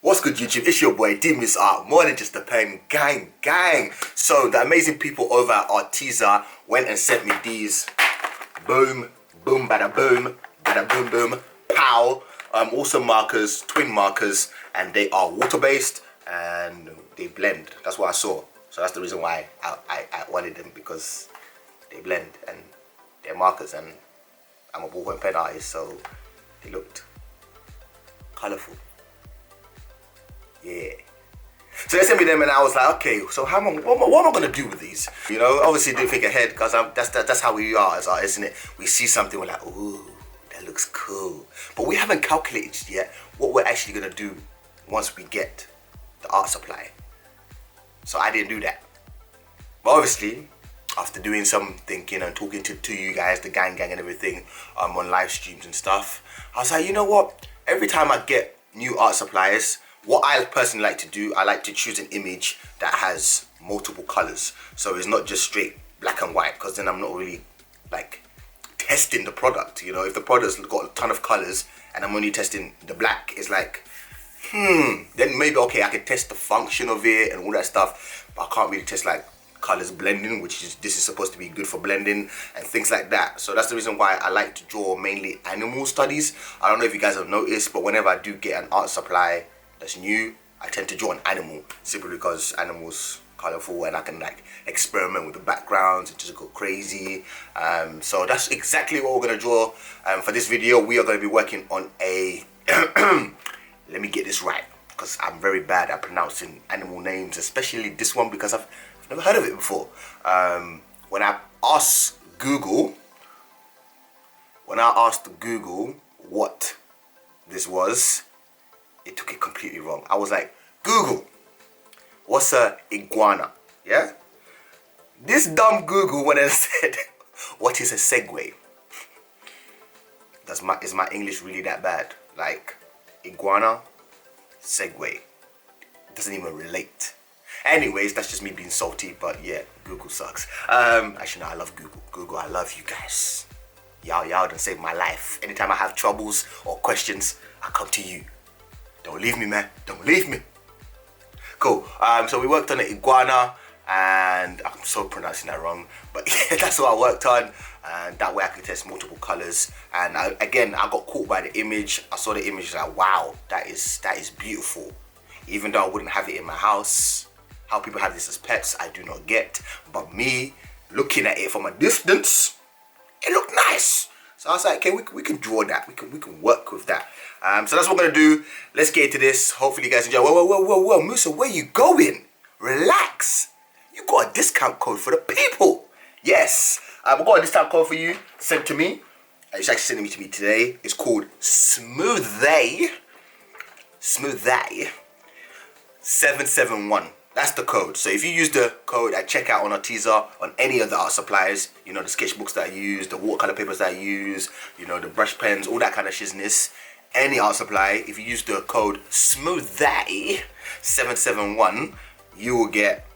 What's good, YouTube? It's your boy DeMoose Art, more than just a pen, gang. So the amazing people over at ARTEZA went and sent me these. Boom, boom, bada boom, pow. Also markers, twin markers, and they are water-based and they blend. That's what I saw. So that's the reason why I wanted them, because they blend and they're markers, and I'm a ballpoint pen artist, so they looked colourful. Yeah. So they sent me them, and I was like, okay, so what am I gonna do with these? You know, obviously didn't think ahead, because that's how we are as artists, isn't it? We see something, we're like, ooh, that looks cool. But we haven't calculated yet what we're actually gonna do once we get the art supply. So I didn't do that. But obviously, after doing some thinking and talking to you guys, the gang and everything, on live streams and stuff, I was like, you know what? Every time I get new art supplies, what I personally like to do, I like to choose an image that has multiple colors. So it's not just straight black and white, because then I'm not really like testing the product. You know, if the product's got a ton of colors and I'm only testing the black, it's like, then maybe, okay, I can test the function of it and all that stuff, but I can't really test like colors blending, this is supposed to be good for blending and things like that. So that's the reason why I like to draw mainly animal studies. I don't know if you guys have noticed, but whenever I do get an art supply that's new, I tend to draw an animal, simply because animals colorful and I can like experiment with the backgrounds and just go crazy. So that's exactly what we're gonna draw. For this video, we are gonna be working on a let me get this right, because I'm very bad at pronouncing animal names, especially this one, because I've never heard of it before. When I asked Google what this was, it took it completely wrong. I was like, Google, what's a iguana? Yeah? This dumb Google went and said, what is a Segway? Is my English really that bad? Like, iguana, Segway. It doesn't even relate. Anyways, that's just me being salty, but yeah, Google sucks. Actually, no, I love Google. Google, I love you guys. Y'all done saved my life. Anytime I have troubles or questions, I come to you. Don't leave me, man. Don't leave me. Cool. So we worked on an iguana, and I'm so pronouncing that wrong, but yeah, that's what I worked on, and that way I could test multiple colors. And I got caught by the image. I saw the image, like, wow, that is beautiful. Even though I wouldn't have it in my house, how people have this as pets, I do not get. But me looking at it from a distance, it looked nice. So I was like, okay, we can draw that. We can work with that. So that's what we're gonna do. Let's get into this. Hopefully you guys enjoy. Whoa, Musa, where you going? Relax. You got a discount code for the people. Yes, I've got a discount code for you sent to me. It's actually sent to me today. It's called Smoothie 771. That's the code. So if you use the code at checkout on ARTEZA, on any of the art supplies, you know, the sketchbooks that I use, the watercolor papers that I use, you know, the brush pens, all that kind of shizness, any art supply, if you use the code Smoothie 771, you will get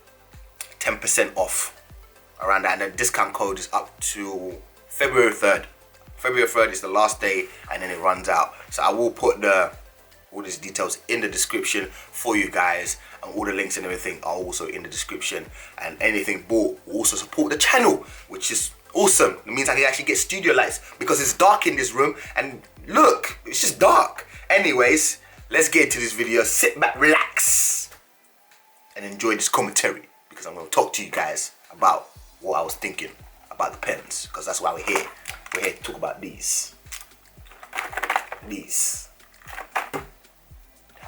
10% off around that. And the discount code is up to February 3rd. February 3rd is the last day, and then it runs out. So I will put all these details in the description for you guys, and all the links and everything are also in the description. And anything bought will also support the channel, which is awesome. It means I can actually get studio lights, because it's dark in this room, and look, it's just dark. Anyways, let's get into this video. Sit back, relax, and enjoy this commentary, because I'm going to talk to you guys about what I was thinking about the pens, because that's why we're here. We're here to talk about these.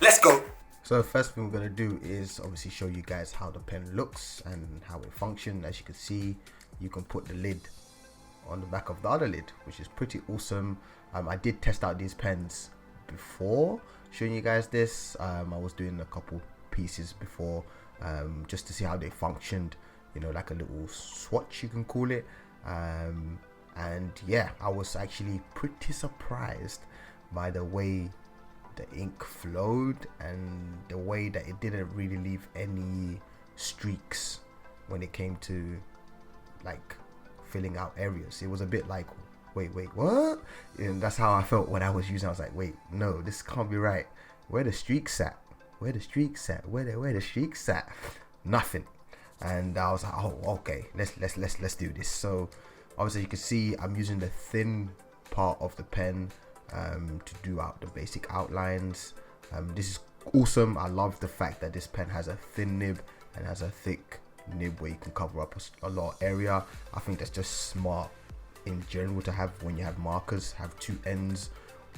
Let's go. So the first thing we're going to do is obviously show you guys how the pen looks and how it functions. As you can see, you can put the lid on the back of the other lid, which is pretty awesome. I did test out these pens before showing you guys this. I was doing a couple pieces before, just to see how they functioned, you know, like a little swatch, you can call it. And yeah, I was actually pretty surprised by the way the ink flowed and the way that it didn't really leave any streaks when it came to like filling out areas. It was a bit like, wait, what? And that's how I felt when I was using it. I was like, wait, no, this can't be right. Where the streaks at? where the streaks at? Where the streaks at? Nothing. And I was like, oh, okay, let's do this. So obviously you can see I'm using the thin part of the pen to do out the basic outlines. This is awesome. I love the fact that this pen has a thin nib and has a thick nib where you can cover up a lot of area. I think that's just smart in general to have when you have markers, have two ends,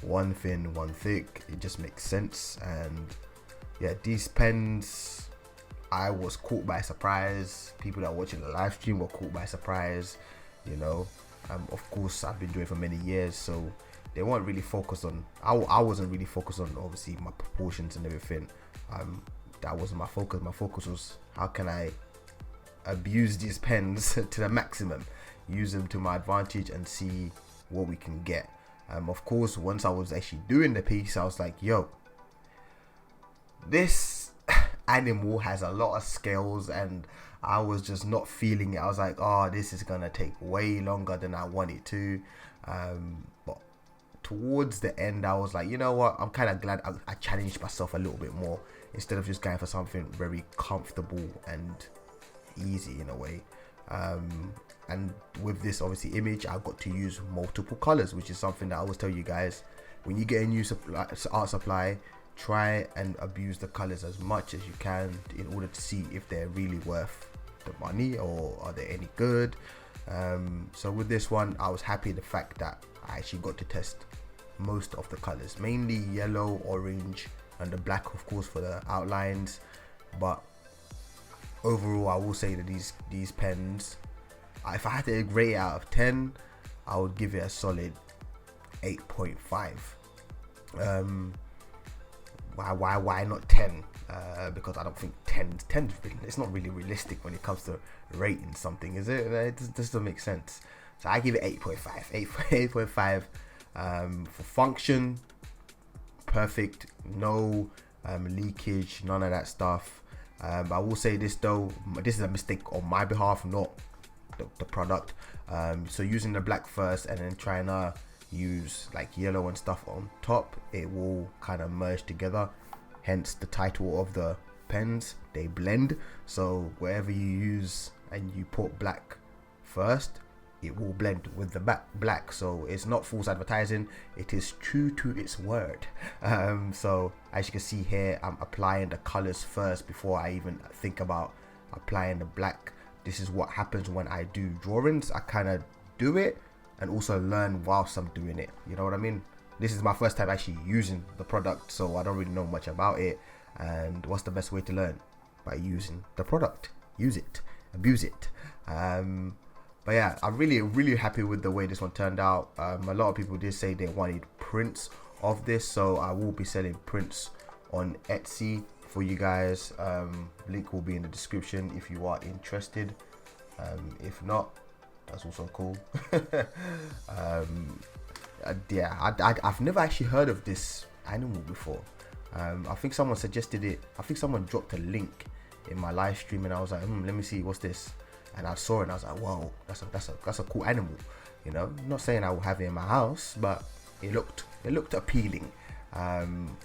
one thin, one thick. It just makes sense. And yeah, these pens, I was caught by surprise. People that are watching the live stream were caught by surprise, you know. Of course, I've been doing it for many years, so they weren't really focused on, I wasn't really focused on obviously my proportions and everything. That wasn't my focus. My focus was how can I abuse these pens to the maximum, use them to my advantage and see what we can get. Of course, once I was actually doing the piece, I was like, yo, this animal has a lot of scales, and I was just not feeling it. I was like, oh, this is gonna take way longer than I want it to. But towards the end, I was like, you know what, I'm kind of glad I challenged myself a little bit more instead of just going for something very comfortable and easy in a way. And with this obviously image, I got to use multiple colors, which is something that I always tell you guys, when you get a new art supply, try and abuse the colors as much as you can in order to see if they're really worth the money or are they any good. So with this one, I was happy the fact that I actually got to test most of the colors, mainly yellow, orange, and the black, of course, for the outlines. But overall, I will say that these pens, if I had to rate it out of 10, I would give it a solid 8.5. Why not 10? Because I don't think 10 really, it's not really realistic when it comes to rating something, is it? It just doesn't make sense. So I give it 8.5. 8.5. For function, perfect, no leakage, none of that stuff. I will say this though, this is a mistake on my behalf, not the product. So using the black first and then trying to use like yellow and stuff on top, it will kind of merge together, hence the title of the pens, they blend. So wherever you use and you put black first, it will blend with the black. So it's not false advertising, it is true to its word. So as you can see here, I'm applying the colors first before I even think about applying the black. This is what happens when I do drawings. I kind of do it and also learn whilst I'm doing it, you know what I mean? This is my first time actually using the product, so I don't really know much about it. And what's the best way to learn? By using the product. Use it, abuse it. But yeah, I'm really happy with the way this one turned out. A lot of people did say they wanted prints of this, so I will be selling prints on Etsy for you guys. Link will be in the description if you are interested. If not, that's also cool. Yeah, I've never actually heard of this animal before. I think someone suggested it. I think someone dropped a link in my live stream, and I was like, let me see what's this. And I saw it and I was like, whoa, that's a cool animal. You know, I'm not saying I will have it in my house, but it looked appealing.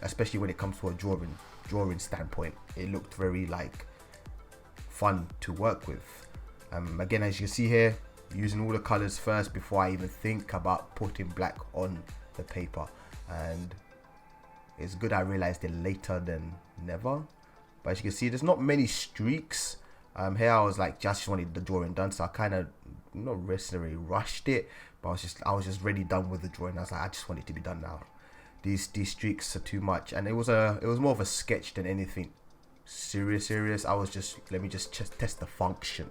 Especially when it comes to a drawing standpoint, it looked very like fun to work with. Again, as you see here, using all the colors first before I even think about putting black on the paper. And it's good I realized it later than never. But as you can see, there's not many streaks. Here I was like, just wanted the drawing done, so I kind of not necessarily rushed it, but I was just ready done with the drawing. I was like, I just want it to be done now. These streaks are too much, and it was more of a sketch than anything serious. I was just, let me just test the function.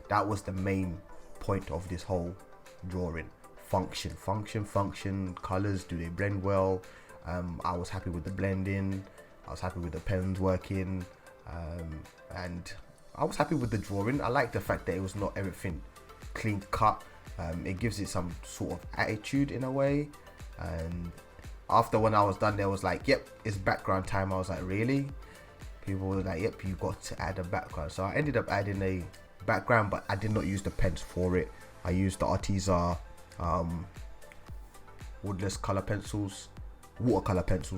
That was the main point of this whole drawing. Function, colors, do they blend well? I was happy with the blending, I was happy with the pens working, and I was happy with the drawing. I like the fact that it was not everything clean cut. It gives it some sort of attitude in a way. And after when I was done, there was like, yep, it's background time. I was like, really? People were like, yep, you got to add a background. So I ended up adding a background, but I did not use the pens for it. I used the ARTEZA watercolor pencils,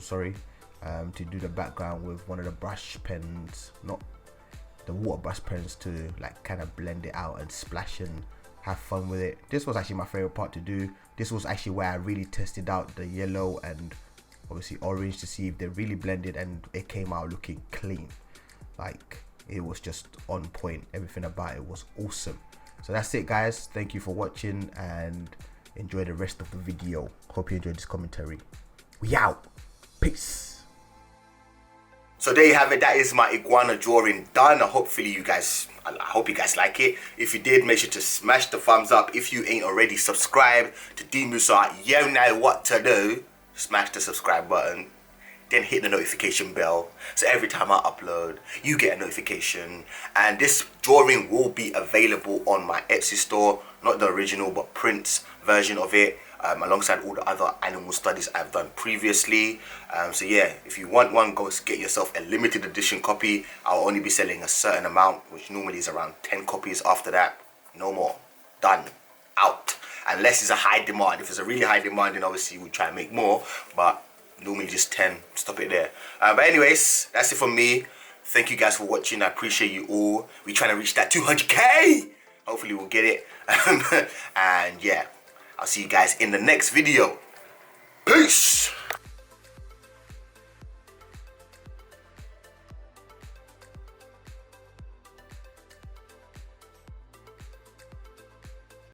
sorry. to do the background with one of the brush pens, not the water brush pens, to like kind of blend it out and splash and have fun with it. This was actually my favorite part to do. This was actually where I really tested out the yellow and obviously orange to see if they really blended, and it came out looking clean. Like, it was just on point. Everything about it was awesome. So that's it, guys. Thank you for watching and enjoy the rest of the video. Hope you enjoyed this commentary. We out. Peace. So there you have it. That is my iguana drawing done. I hope you guys like it. If you did, make sure to smash the thumbs up. If you ain't already subscribed to DeMoose, you know what to do. Smash the subscribe button, then hit the notification bell, so every time I upload you get a notification. And this drawing will be available on my Etsy store, not the original but Prince version of it, alongside all the other animal studies I've done previously. So yeah, if you want one, go get yourself a limited edition copy. I'll only be selling a certain amount, which normally is around 10 copies. After that, no more. Done. Out. Unless it's a high demand. If it's a really high demand, then obviously we'll try and make more, but normally just 10. Stop it there. But anyways, that's it from me. Thank you guys for watching. I appreciate you all. We're trying to reach that 200k. Hopefully we'll get it. And yeah, I'll see you guys in the next video. Peace.